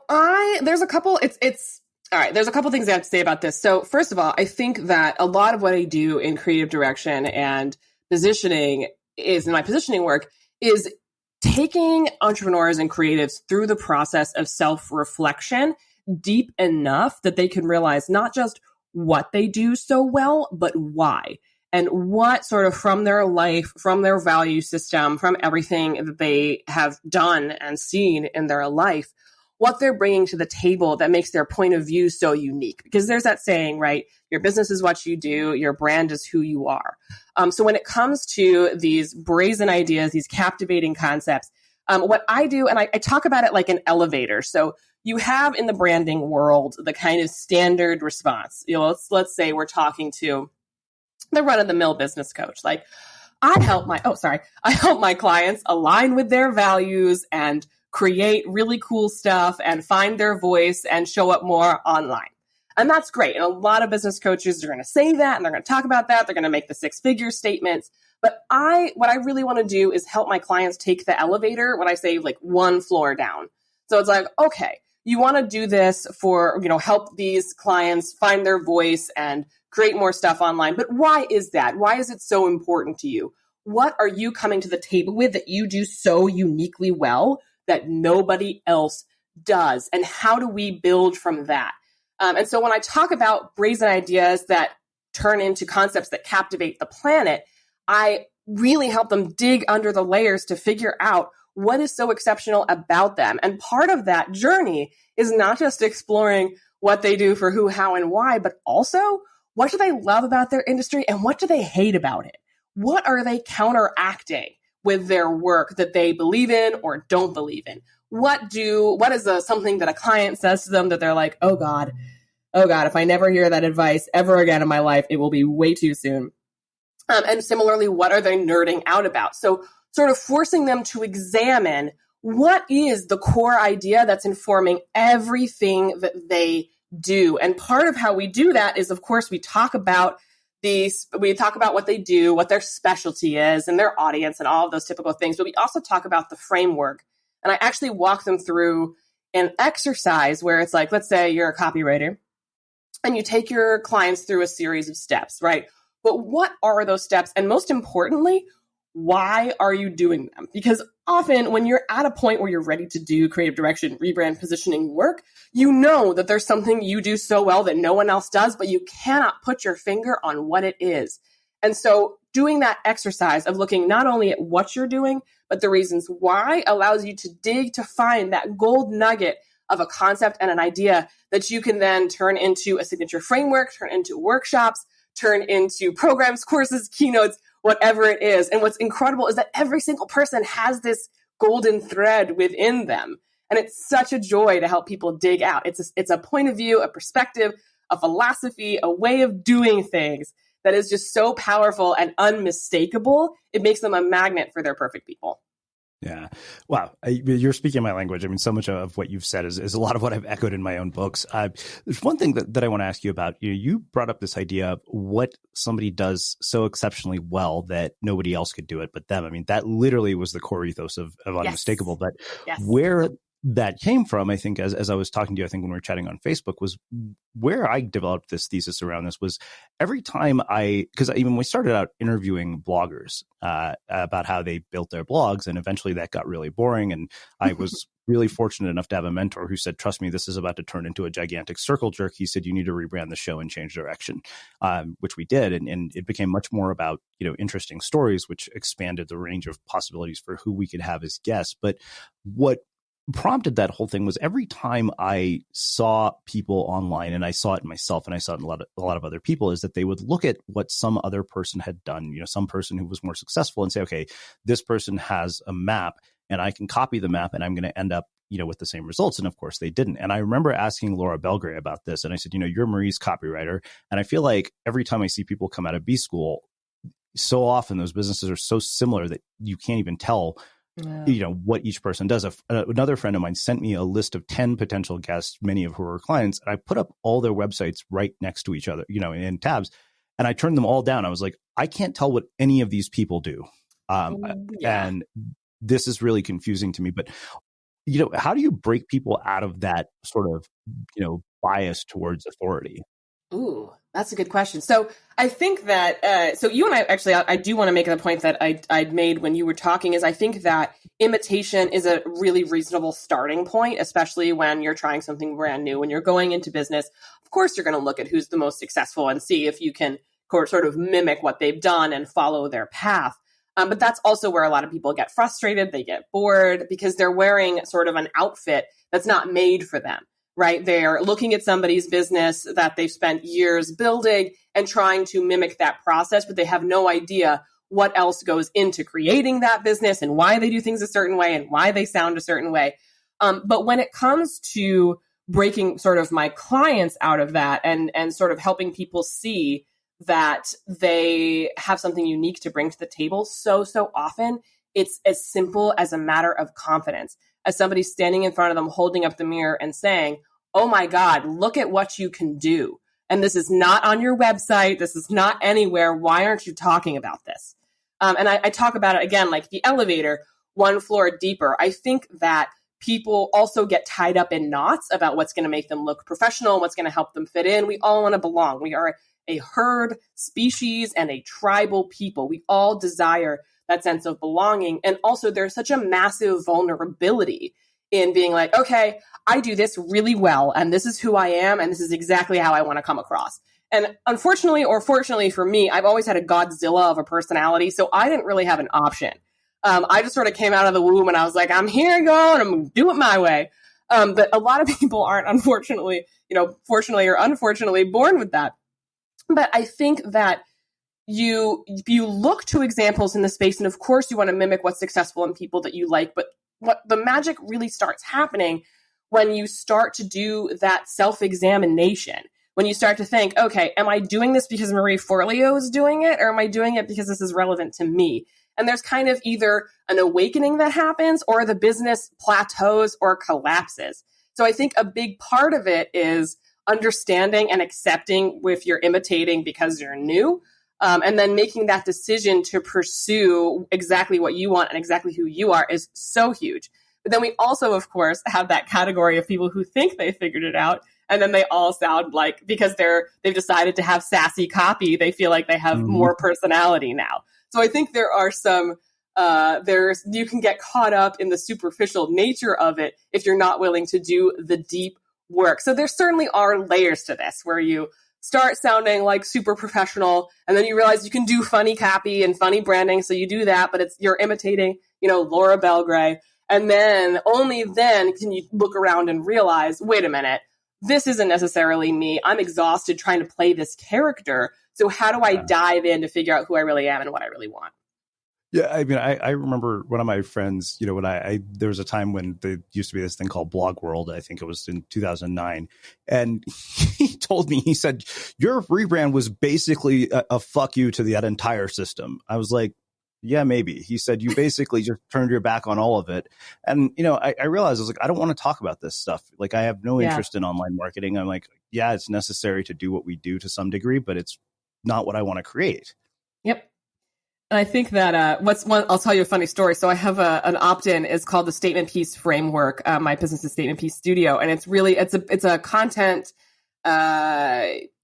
there's a couple, all right, there's a couple things I have to say about this. So first of all, I think that a lot of what I do in creative direction and positioning in my positioning work is taking entrepreneurs and creatives through the process of self-reflection deep enough that they can realize not just what they do so well, but why, and what sort of from their life, from their value system, from everything that they have done and seen in their life, what they're bringing to the table that makes their point of view so unique. Because there's that saying, right? Your business is what you do. Your brand is who you are. So when it comes to these brazen ideas, these captivating concepts, what I do, and I talk about it like an elevator. So you have in the branding world the kind of standard response. Let's say we're talking to the run-of-the-mill business coach. Like, I help my clients align with their values and create really cool stuff and find their voice and show up more online. And that's great. And a lot of business coaches are going to say that, and they're going to talk about that. They're going to make the six-figure statements. But what I really want to do is help my clients take the elevator, when I say like one floor down. So it's like, okay, you want to do this for, help these clients find their voice and create more stuff online. But why is that? Why is it so important to you? What are you coming to the table with that you do so uniquely well that nobody else does? And how do we build from that? And so when I talk about brazen ideas that turn into concepts that captivate the planet, I really help them dig under the layers to figure out what is so exceptional about them. And part of that journey is not just exploring what they do for who, how, and why, but also what do they love about their industry and what do they hate about it? What are they counteracting with their work that they believe in or don't believe in? What is something that a client says to them that they're like, oh God, if I never hear that advice ever again in my life, it will be way too soon. And similarly, what are they nerding out about? So sort of forcing them to examine what is the core idea that's informing everything that they do. And part of how we do that is, of course, we talk about what they do, what their specialty is and their audience and all of those typical things. But we also talk about the framework. And I actually walk them through an exercise where it's like, let's say you're a copywriter and you take your clients through a series of steps, right? But what are those steps? And most importantly, why are you doing them? Because often when you're at a point where you're ready to do creative direction, rebrand, positioning work, you know that there's something you do so well that no one else does, but you cannot put your finger on what it is. And so doing that exercise of looking not only at what you're doing, but the reasons why allows you to dig to find that gold nugget of a concept and an idea that you can then turn into a signature framework, turn into workshops, turn into programs, courses, keynotes, whatever it is. And what's incredible is that every single person has this golden thread within them. And it's such a joy to help people dig out. It's a point of view, a perspective, a philosophy, a way of doing things that is just so powerful and unmistakable. It makes them a magnet for their perfect people. Yeah. Wow. You're speaking my language. I mean, so much of what you've said is a lot of what I've echoed in my own books. There's one thing that I want to ask you about. You brought up this idea of what somebody does so exceptionally well that nobody else could do it but them. I mean, that literally was the core ethos of Unmistakable. But where that came from, I think, as I was talking to you, I think when we were chatting on Facebook, was where I developed this thesis around this was every time because even we started out interviewing bloggers about how they built their blogs, and eventually that got really boring. And I was really fortunate enough to have a mentor who said, trust me, this is about to turn into a gigantic circle jerk. He said, you need to rebrand the show and change direction, which we did. And it became much more about, interesting stories, which expanded the range of possibilities for who we could have as guests. But what prompted that whole thing was every time I saw people online, and I saw it in myself and I saw it in a lot of other people, is that they would look at what some other person had done, some person who was more successful, and say, okay, this person has a map and I can copy the map and I'm going to end up, with the same results. And of course they didn't. And I remember asking Laura Belgray about this. And I said, you're Marie's copywriter. And I feel like every time I see people come out of B school, so often those businesses are so similar that you can't even tell what each person does. Another friend of mine sent me a list of 10 potential guests, many of who were clients. And I put up all their websites right next to each other, in tabs. And I turned them all down. I was like, I can't tell what any of these people do. And this is really confusing to me. But, how do you break people out of that sort of, bias towards authority? Ooh, that's a good question. So I think that, so you and I actually, I do want to make the point that I'd made when you were talking, is I think that imitation is a really reasonable starting point, especially when you're trying something brand new. When you're going into business, of course, you're going to look at who's the most successful and see if you can sort of mimic what they've done and follow their path. But that's also where a lot of people get frustrated. They get bored because they're wearing sort of an outfit that's not made for them. Right? They're looking at somebody's business that they've spent years building and trying to mimic that process, but they have no idea what else goes into creating that business and why they do things a certain way and why they sound a certain way. But when it comes to breaking sort of my clients out of that and sort of helping people see that they have something unique to bring to the table, so often it's as simple as a matter of confidence. As somebody standing in front of them, holding up the mirror and saying, oh my God, look at what you can do. And this is not on your website. This is not anywhere. Why aren't you talking about this? And I talk about it again, like the elevator, one floor deeper. I think that people also get tied up in knots about what's going to make them look professional, what's going to help them fit in. We all want to belong. We are a herd species and a tribal people. We all desire that sense of belonging. And also there's such a massive vulnerability in being like, okay, I do this really well, and this is who I am, and this is exactly how I want to come across. And unfortunately, or fortunately for me, I've always had a Godzilla of a personality, so I didn't really have an option. I just sort of came out of the womb and I was like, I'm here going, I'm going to do it my way. But a lot of people aren't, unfortunately, fortunately or unfortunately, born with that. But I think that you look to examples in the space, and of course you want to mimic what's successful in people that you like, but what the magic really starts happening when you start to do that self-examination, when you start to think, okay, am I doing this because Marie Forleo is doing it, or am I doing it because this is relevant to me? And there's kind of either an awakening that happens or the business plateaus or collapses. So I think a big part of it is understanding and accepting if you're imitating because you're new, and then making that decision to pursue exactly what you want and exactly who you are is so huge. But then we also, of course, have that category of people who think they figured it out, and then they all sound like, because they've decided to have sassy copy, they feel like they have more personality now. So I think there are some, you can get caught up in the superficial nature of it if you're not willing to do the deep work. So there certainly are layers to this where you start sounding like super professional, and then you realize you can do funny copy and funny branding. So you do that, but you're imitating, Laura Belgray. And then only then can you look around and realize, wait a minute, this isn't necessarily me. I'm exhausted trying to play this character. So how do I dive in to figure out who I really am and what I really want? Yeah, I mean, I remember one of my friends, when there was a time when there used to be this thing called Blog World. I think it was in 2009. And he told me, he said, your rebrand was basically a fuck you to that entire system. I was like, yeah, maybe. He said, you basically just turned your back on all of it. And, I realized, I was like, I don't want to talk about this stuff. Like, I have no interest in online marketing. I'm like, yeah, it's necessary to do what we do to some degree, but it's not what I want to create. Yep. And I think that I'll tell you a funny story. So I have an opt-in. It's called the Statement Piece Framework. My business is Statement Piece Studio, and it's a content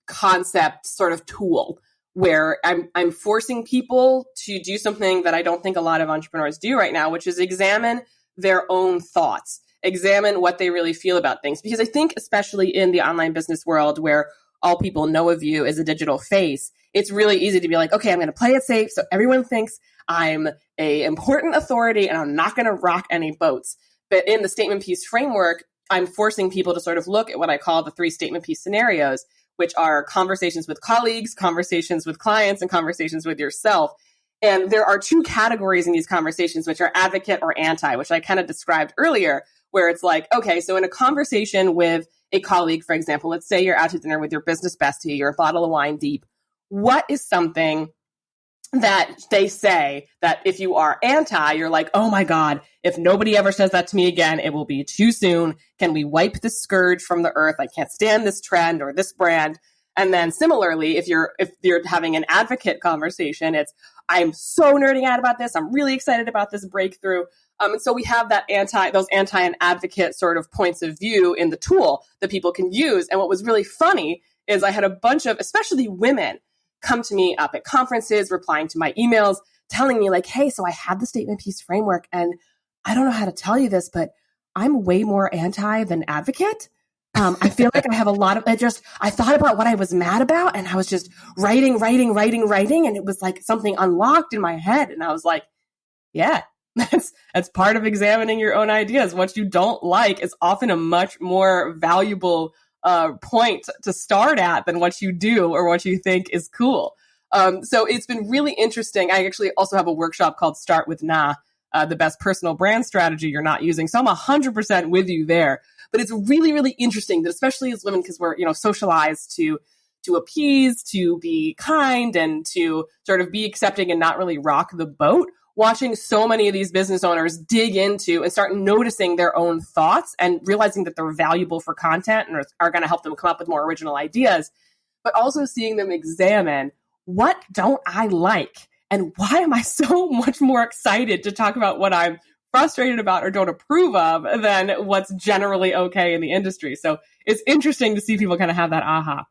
concept sort of tool where I'm forcing people to do something that I don't think a lot of entrepreneurs do right now, which is examine their own thoughts, examine what they really feel about things. Because I think, especially in the online business world where all people know of you as a digital face, it's really easy to be like, okay, I'm going to play it safe so everyone thinks I'm a important authority and I'm not going to rock any boats. But in the statement piece framework, I'm forcing people to sort of look at what I call the 3 statement piece scenarios, which are conversations with colleagues, conversations with clients, and conversations with yourself. And there are 2 categories in these conversations, which are advocate or anti, which I kind of described earlier, where it's like, okay, so in a conversation with a colleague, for example, let's say you're out to dinner with your business bestie, you're a bottle of wine deep. What is something that they say that if you are anti, you're like, oh my God, if nobody ever says that to me again, it will be too soon. Can we wipe this scourge from the earth? I can't stand this trend or this brand. And then similarly, if you're having an advocate conversation, it's, I'm so nerding out about this. I'm really excited about this breakthrough. And so we have those anti and advocate sort of points of view in the tool that people can use. And what was really funny is I had a bunch of, especially women, come to me up at conferences, replying to my emails, telling me like, hey, so I had the statement piece framework and I don't know how to tell you this, but I'm way more anti than advocate. I feel like I have a lot of, I thought about what I was mad about and I was just writing. And it was like something unlocked in my head. And I was like, yeah, that's part of examining your own ideas. What you don't like is often a much more valuable point to start at than what you do or what you think is cool. So it's been really interesting. I actually also have a workshop called Start With Nah, the best personal brand strategy you're not using. So I'm 100% with you there. But it's really, really interesting that especially as women, because we're, socialized to appease, to be kind, and to sort of be accepting and not really rock the boat, watching so many of these business owners dig into and start noticing their own thoughts and realizing that they're valuable for content and are going to help them come up with more original ideas, but also seeing them examine, what don't I like? And why am I so much more excited to talk about what I'm frustrated about or don't approve of than what's generally okay in the industry? So it's interesting to see people kind of have that aha.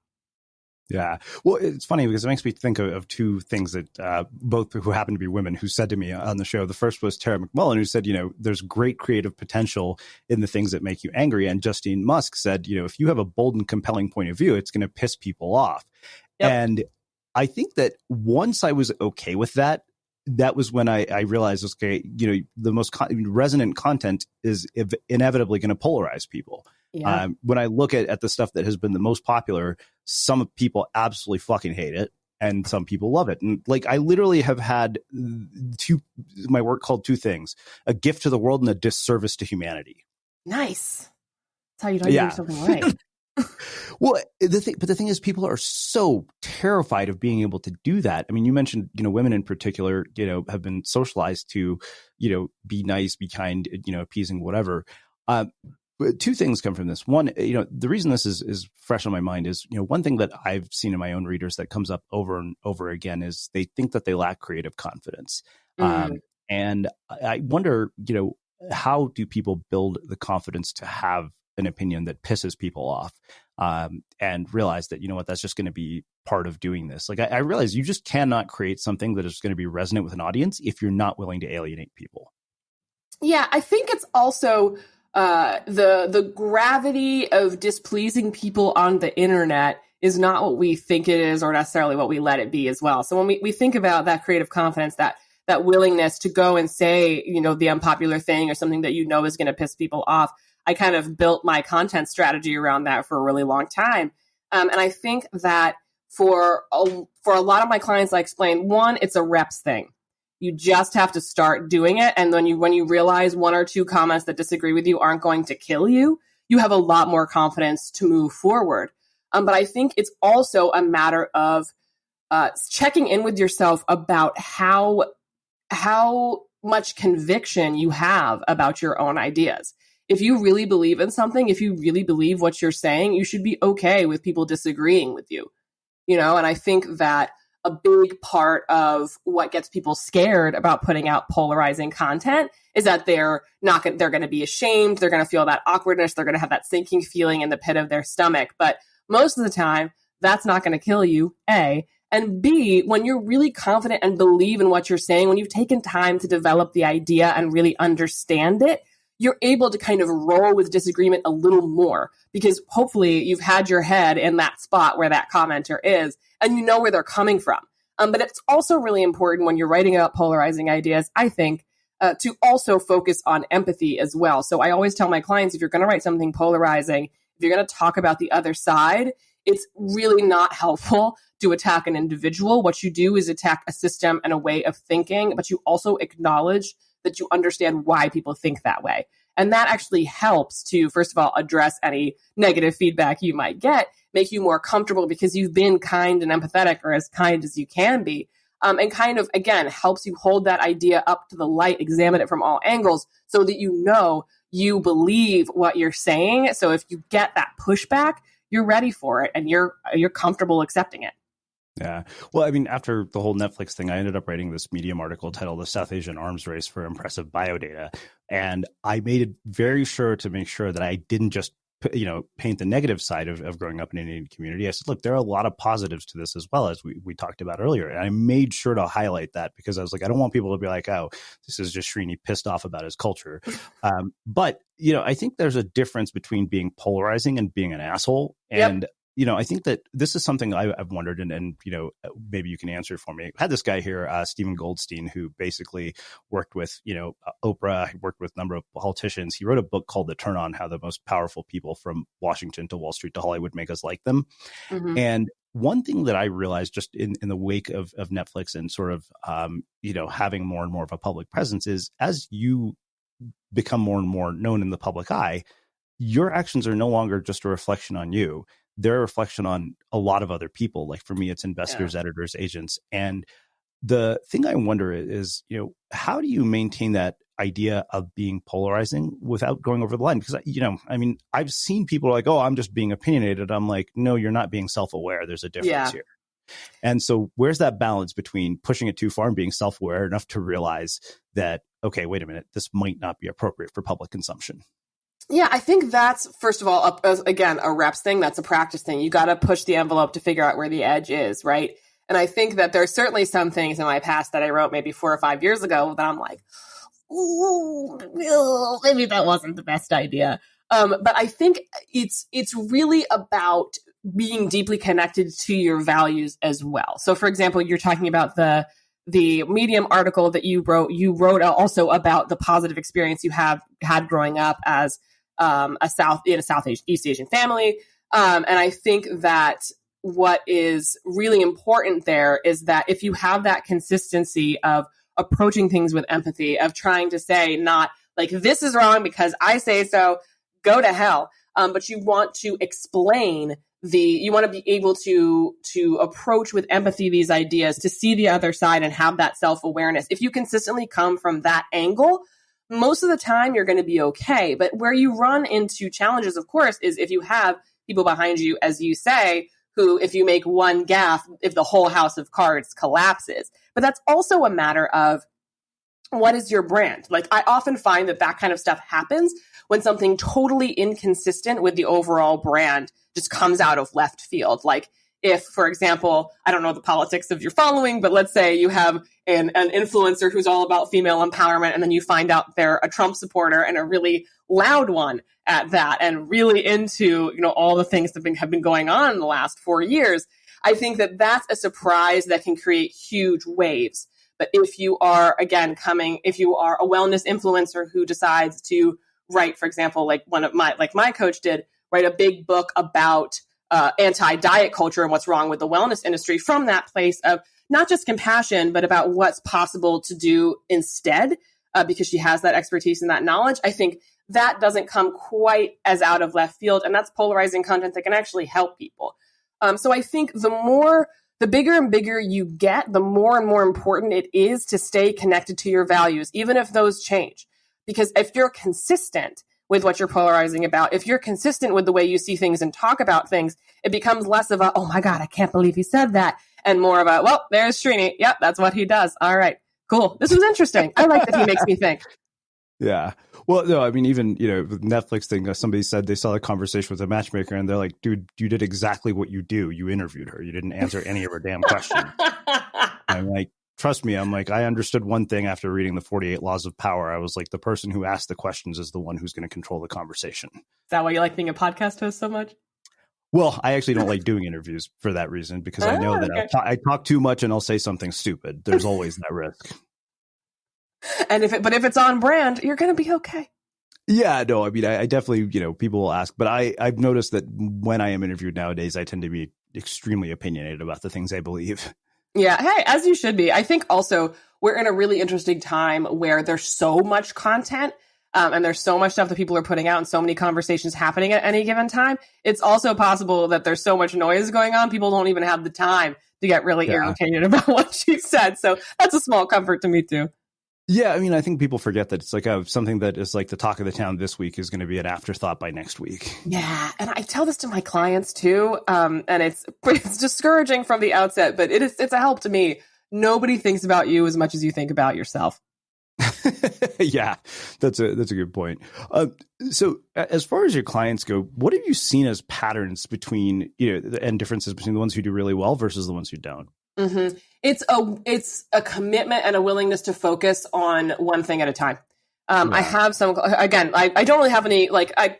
Yeah. Well, it's funny because it makes me think of 2 things that both who happen to be women who said to me on the show. The first was Tara McMullen, who said, there's great creative potential in the things that make you angry. And Justine Musk said, if you have a bold and compelling point of view, it's going to piss people off. Yep. And I think that once I was okay with that, that was when I realized, okay, the most resonant content is inevitably going to polarize people. Yeah. When I look at the stuff that has been the most popular, some people absolutely fucking hate it and some people love it. And like, I literally have had my work called 2 things: a gift to the world and a disservice to humanity. Nice. That's how you know you're doing something right. Well, the thing is, people are so terrified of being able to do that. I mean, you mentioned, women in particular, have been socialized to, be nice, be kind, appeasing, whatever. But 2 things come from this. One, the reason this is fresh on my mind is, one thing that I've seen in my own readers that comes up over and over again is they think that they lack creative confidence. And I wonder, how do people build the confidence to have an opinion that pisses people off, and realize that, that's just going to be part of doing this. Like, I realize you just cannot create something that is going to be resonant with an audience if you're not willing to alienate people. Yeah, I think it's also the gravity of displeasing people on the internet is not what we think it is or necessarily what we let it be as well. So when we think about that creative confidence, that willingness to go and say, the unpopular thing or something that is going to piss people off, I kind of built my content strategy around that for a really long time. And I think that for a lot of my clients, I explained, 1, it's a reps thing. You just have to start doing it. And when you realize one or two comments that disagree with you aren't going to kill you, you have a lot more confidence to move forward. But I think it's also a matter of checking in with yourself about how much conviction you have about your own ideas. If you really believe in something, if you really believe what you're saying, you should be okay with people disagreeing with you. And I think that a big part of what gets people scared about putting out polarizing content is that they're going to be ashamed. They're going to feel that awkwardness. They're going to have that sinking feeling in the pit of their stomach. But most of the time, that's not going to kill you, A. And B, when you're really confident and believe in what you're saying, when you've taken time to develop the idea and really understand it, you're able to kind of roll with disagreement a little more because hopefully you've had your head in that spot where that commenter is and you know where they're coming from. But it's also really important when you're writing about polarizing ideas, I think, to also focus on empathy as well. So I always tell my clients, if you're going to write something polarizing, if you're going to talk about the other side, it's really not helpful to attack an individual. What you do is attack a system and a way of thinking, but you also acknowledge that you understand why people think that way. And that actually helps to, first of all, address any negative feedback you might get, make you more comfortable because you've been kind and empathetic, or as kind as you can be, and kind of, again, helps you hold that idea up to the light, examine it from all angles so that you believe what you're saying. So if you get that pushback, you're ready for it and you're comfortable accepting it. Yeah. Well, I mean, after the whole Netflix thing, I ended up writing this Medium article titled The South Asian Arms Race for Impressive Biodata. And I made it very sure to make sure that I didn't just, paint the negative side of growing up in an Indian community. I said, look, there are a lot of positives to this as well, as we talked about earlier. And I made sure to highlight that because I was like, I don't want people to be like, oh, this is just Srini pissed off about his culture. But, I think there's a difference between being polarizing and being an asshole. And Yep. I think that this is something I've wondered, and maybe you can answer for me. I had this guy here, Stephen Goldstein, who basically worked with, Oprah, worked with a number of politicians. He wrote a book called The Turn On, How the Most Powerful People from Washington to Wall Street to Hollywood Make Us Like Them. Mm-hmm. And one thing that I realized just in the wake of Netflix and sort of, having more and more of a public presence is as you become more and more known in the public eye, your actions are no longer just a reflection on you. They're a reflection on a lot of other people. Like for me, it's investors, editors, agents. And the thing I wonder is, how do you maintain that idea of being polarizing without going over the line? Because, I've seen people like, oh, I'm just being opinionated. I'm like, no, you're not being self-aware. There's a difference here. And so where's that balance between pushing it too far and being self-aware enough to realize that, okay, wait a minute, this might not be appropriate for public consumption? Yeah, I think that's, first of all, again, a reps thing. That's a practice thing. You got to push the envelope to figure out where the edge is, right? And I think that there's certainly some things in my past that I wrote maybe 4 or 5 years ago that I'm like, ooh, maybe that wasn't the best idea. But I think it's really about being deeply connected to your values as well. So, for example, you're talking about the Medium article that you wrote also about the positive experience you have had growing up as East Asian family. And I think that what is really important there is that if you have that consistency of approaching things with empathy, of trying to say not like, this is wrong because I say so, go to hell. But you want to explain you want to be able to approach with empathy these ideas, to see the other side and have that self-awareness. If you consistently come from that angle, most of the time you're going to be okay. But where you run into challenges, of course, is if you have people behind you, as you say, who, if you make one gaffe, if the whole house of cards collapses. But that's also a matter of, what is your brand? Like, I often find that kind of stuff happens when something totally inconsistent with the overall brand just comes out of left field. Like if, for example, I don't know the politics of your following, but let's say you have an influencer who's all about female empowerment, and then you find out they're a Trump supporter and a really loud one at that, and really into, all the things that have been going on in the last 4 years. I think that that's a surprise that can create huge waves. But if you are, again, if you are a wellness influencer who decides to write, for example, like my coach did, write a big book about anti-diet culture and what's wrong with the wellness industry from that place of not just compassion, but about what's possible to do instead, because she has that expertise and that knowledge. I think that doesn't come quite as out of left field. And that's polarizing content that can actually help people. So I think the bigger and bigger you get, the more and more important it is to stay connected to your values, even if those change. Because if you're consistent with what you're polarizing about, if you're consistent with the way you see things and talk about things, it becomes less of a, oh my God, I can't believe he said that. And more of a, well, there's Srini. Yep, that's what he does. All right, cool. This was interesting. I like that he makes me think. Yeah. Well, no, I mean, even, with Netflix thing, somebody said they saw a conversation with a matchmaker and they're like, dude, you did exactly what you do. You interviewed her. You didn't answer any of her damn questions. I'm like, trust me. I'm like, I understood one thing after reading the 48 Laws of Power. I was like, the person who asked the questions is the one who's going to control the conversation. Is that why you like being a podcast host so much? Well, I actually don't like doing interviews for that reason, because I know that I talk too much and I'll say something stupid. There's always that risk. And if it's on brand, you're going to be okay. Yeah, no, I mean, I definitely, people will ask, but I've noticed that when I am interviewed nowadays, I tend to be extremely opinionated about the things I believe. Yeah. Hey, as you should be. I think also we're in a really interesting time where there's so much content and there's so much stuff that people are putting out and so many conversations happening at any given time. It's also possible that there's so much noise going on. People don't even have the time to get really irritated about what she said. So that's a small comfort to me too. Yeah, I mean, I think people forget that it's like something that is like the talk of the town this week is going to be an afterthought by next week. Yeah, and I tell this to my clients too, and it's discouraging from the outset, but it's a help to me. Nobody thinks about you as much as you think about yourself. Yeah, that's a good point. So as far as your clients go, what have you seen as patterns between, and differences between the ones who do really well versus the ones who don't? Mm-hmm. It's a commitment and a willingness to focus on one thing at a time. I have some, again, I don't really have any, I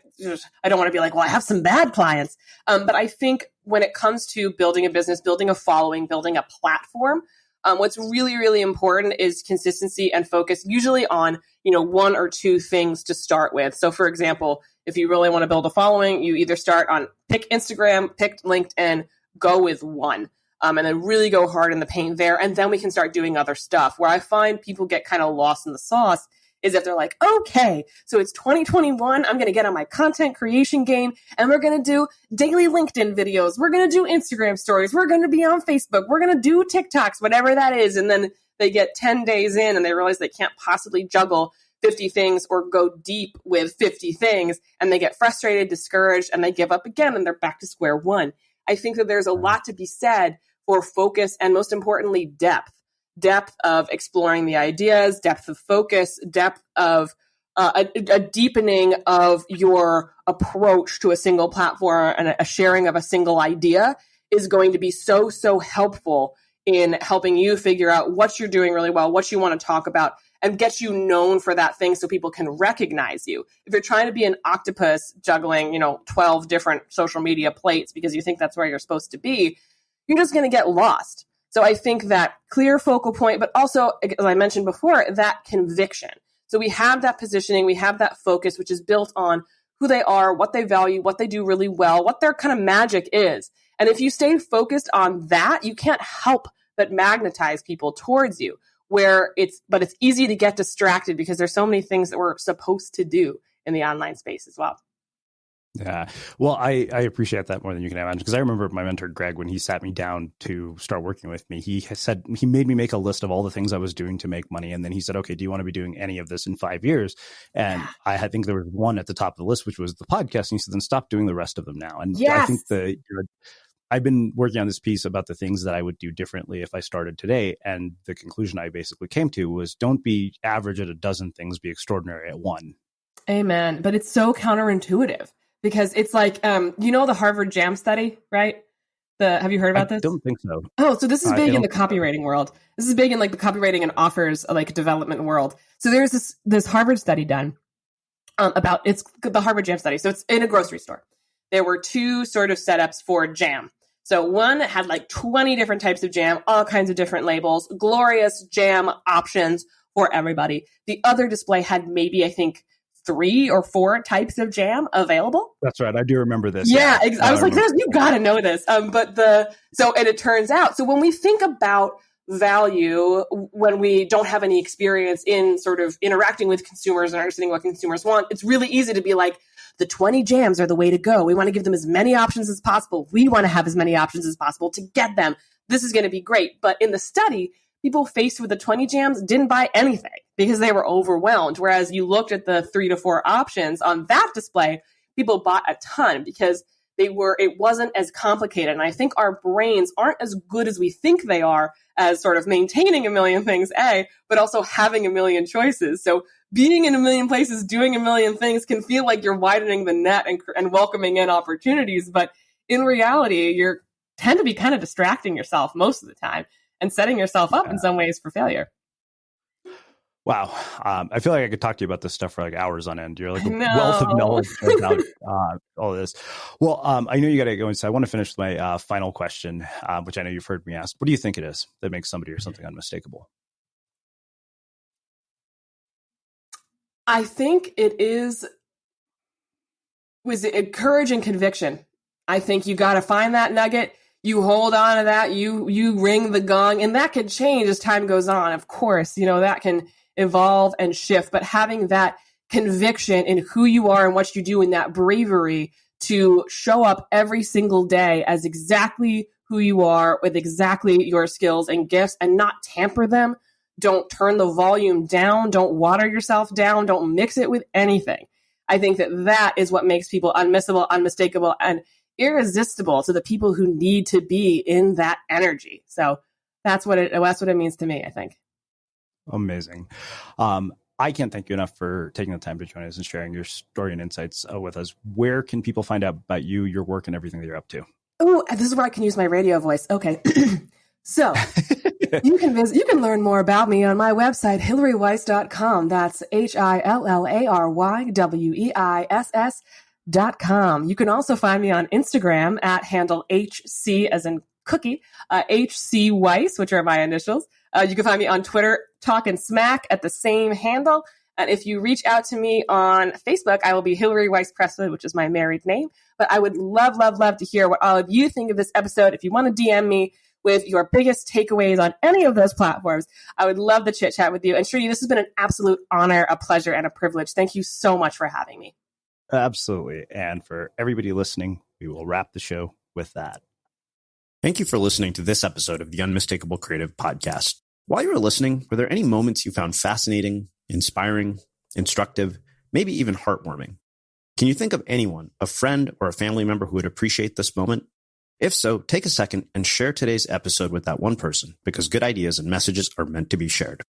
don't want to be like, well, I have some bad clients. But I think when it comes to building a business, building a following, building a platform, what's really, really important is consistency and focus, usually on, one or two things to start with. So for example, if you really want to build a following, you either start on pick Instagram, pick LinkedIn, go with one. And then really go hard in the paint there. And then we can start doing other stuff. Where I find people get kind of lost in the sauce is if they're like, okay, so it's 2021. I'm going to get on my content creation game and we're going to do daily LinkedIn videos. We're going to do Instagram stories. We're going to be on Facebook. We're going to do TikToks, whatever that is. And then they get 10 days in and they realize they can't possibly juggle 50 things or go deep with 50 things. And they get frustrated, discouraged, and they give up again and they're back to square one. I think that there's a lot to be said for focus and, most importantly, depth of exploring the ideas, depth of focus, depth of a deepening of your approach to a single platform and a sharing of a single idea is going to be so, so helpful in helping you figure out what you're doing really well, what you want to talk about, and get you known for that thing so people can recognize you. If you're trying to be an octopus juggling, 12 different social media plates because you think that's where you're supposed to be, you're just going to get lost. So I think that clear focal point, but also, as I mentioned before, that conviction. So we have that positioning, we have that focus, which is built on who they are, what they value, what they do really well, what their kind of magic is. And if you stay focused on that, you can't help but magnetize people towards you, but it's easy to get distracted because there's so many things that we're supposed to do in the online space as well. Yeah. Well, I appreciate that more than you can imagine, because I remember my mentor, Greg, when he sat me down to start working with me, he made me make a list of all the things I was doing to make money. And then he said, okay, do you want to be doing any of this in 5 years? And I think there was one at the top of the list, which was the podcast. And he said, then stop doing the rest of them now. And I think I've been working on this piece about the things that I would do differently if I started today. And the conclusion I basically came to was, don't be average at a dozen things, be extraordinary at one. Amen. But it's so counterintuitive. Because it's like, the Harvard Jam study, right? Have you heard about this? I don't think so. Oh, so this is big in the copywriting world. This is big in the copywriting and offers development world. So there's this Harvard study done it's the Harvard Jam study. So it's in a grocery store. There were two sort of setups for jam. So one had 20 different types of jam, all kinds of different labels, glorious jam options for everybody. The other display had maybe, I think, 3 or 4 types of jam available. That's right. I do remember this. Yeah. I was like, you got to know this. And it turns out, so when we think about value when we don't have any experience in sort of interacting with consumers and understanding what consumers want. It's really easy to be like, the 20 jams are the way to go. We want to give them as many options as possible. We want to have as many options as possible to get them. This is going to be great. But in the study, people faced with the 20 jams didn't buy anything because they were overwhelmed. Whereas you looked at the 3 to 4 options on that display, people bought a ton because it wasn't as complicated. And I think our brains aren't as good as we think they are as sort of maintaining a million things, but also having a million choices. So being in a million places, doing a million things can feel like you're widening the net and welcoming in opportunities. But in reality, you tend to be kind of distracting yourself most of the time and setting yourself up in some ways for failure. Wow. I feel like I could talk to you about this stuff for like hours on end. You're like a wealth of knowledge about all this. Well, I know you got to go inside. I want to finish with my final question, which I know you've heard me ask. What do you think it is that makes somebody or something unmistakable? I think it was courage and conviction. I think you got to find that nugget. You hold on to that. You ring the gong, and that can change as time goes on. Of course, that can evolve and shift, but having that conviction in who you are and what you do, and that bravery to show up every single day as exactly who you are with exactly your skills and gifts and not tamper them. Don't turn the volume down. Don't water yourself down. Don't mix it with anything. I think that is what makes people unmissable, unmistakable, and irresistible to the people who need to be in that energy. So that's what it means to me, I think. Amazing. I can't thank you enough for taking the time to join us and sharing your story and insights with us. Where can people find out about you, your work, and everything that you're up to? Oh, this is where I can use my radio voice. Okay. So you can learn more about me on my website, HillaryWeiss.com. That's HILLARYWEISS.com. You can also find me on Instagram at handle HC as in cookie, HC Weiss, which are my initials. You can find me on Twitter, Talkin' Smack at the same handle. And if you reach out to me on Facebook, I will be Hillary Weiss Presley, which is my married name. But I would love, love, love to hear what all of you think of this episode. If you want to DM me with your biggest takeaways on any of those platforms, I would love to chit chat with you. And Shruti, this has been an absolute honor, a pleasure, and a privilege. Thank you so much for having me. Absolutely. And for everybody listening, we will wrap the show with that. Thank you for listening to this episode of the Unmistakable Creative Podcast. While you were listening, were there any moments you found fascinating, inspiring, instructive, maybe even heartwarming? Can you think of anyone, a friend or a family member who would appreciate this moment? If so, take a second and share today's episode with that one person, because good ideas and messages are meant to be shared.